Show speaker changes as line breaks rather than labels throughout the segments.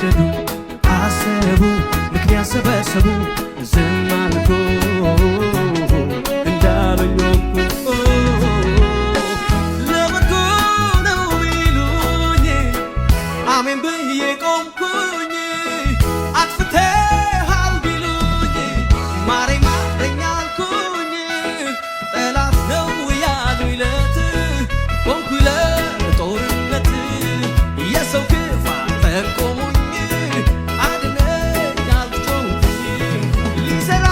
ወደዱ አሰቡ ምክንያት ሰበሰቡ ዝም አልኩ እንዳሉኝ ሆንኩ ለበጎ ነው ቢሉኝ አሜን ብዬ ቆምኩኝ አጥፍተሃል ቢሉኝ ማረኝ ማረኝ አልኩኝ ጠላት ነው ያሉኝ ለት ቆምኩኝ ለጦርነት የሰው ክፋት ጠቆሙኝ አድነኝ አልጮህኩኝ ሊሰራ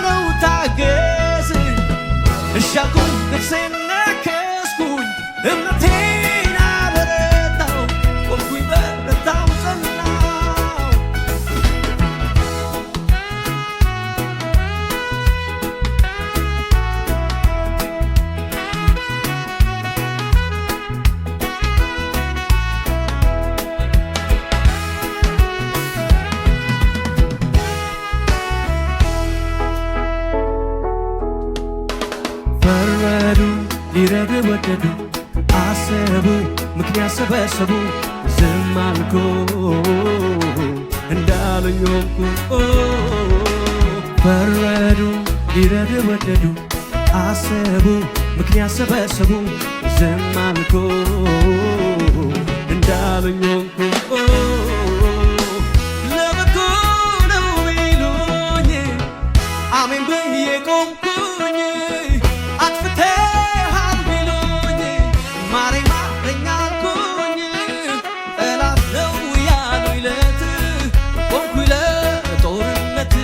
ነው ታገስ እሻልኩኝ ልብሴን ነከስኩኝ እምነቴን አበረታው ቆምኩኝ በረታው ጸናው ፈረዱ ሊረዱ ወደዱ አሰቡ ምክንያት ሰበሰቡ ዝም አልኩ እንዳሉኝ ሆንኩ ፈረዱ ሊረዱ ወደዱ አሰቡ ምክንያት ሰበሰቡ ዝም አልኩ እንዳሉኝ ሆንኩ ለበጎ ነው ቢሉኝ አሜን ብዬ ቆምኩኝ አጥፍተሃል ቢሉኝ ማረኝ ማረኝ አልኩኝ ጠላት ነው ያሉኝ ለት ቆምኩኝ ለጦርነት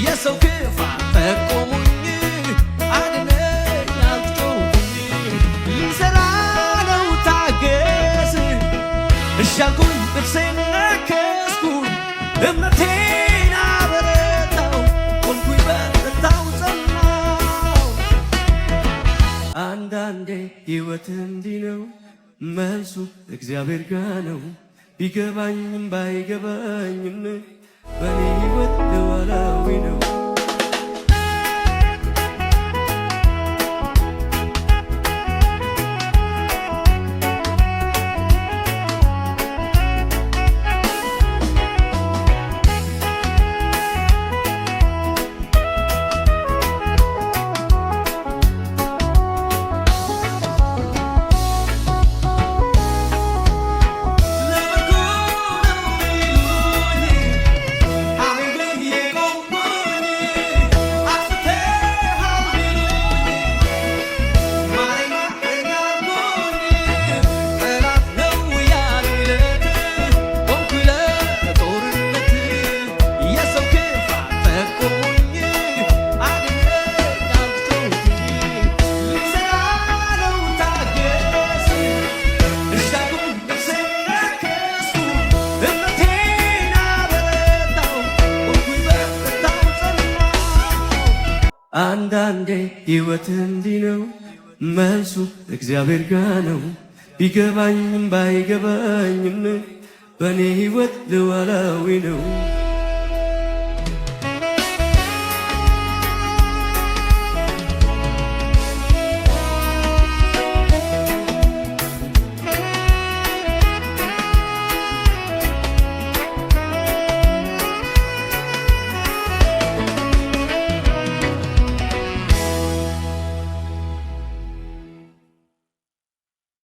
የሰው ክፋት ጠቆሙኝ አድነኝ አልጮህኩኝ ሊሰራ ነው ታገስ እሻልኩኝ ልብሴን ነከስኩኝ እምነቴን አበረታው ቆምኩኝ በረታው ጸናው አንዳንዴ ሕይወት እንዲህ ነው መልሱ እግዚአብሔር ጋ ነው ቢገባኝም ባይገባኝም በኔ ሕይወት ሉዓላዊ ነው አንዳንዴ ሕይወት እንዲህ ነው መልሱ እግዚአብሔር ጋ ነው ቢገባኝም ባይገባኝም በኔ ሕይወት ሉዓላዊ ነው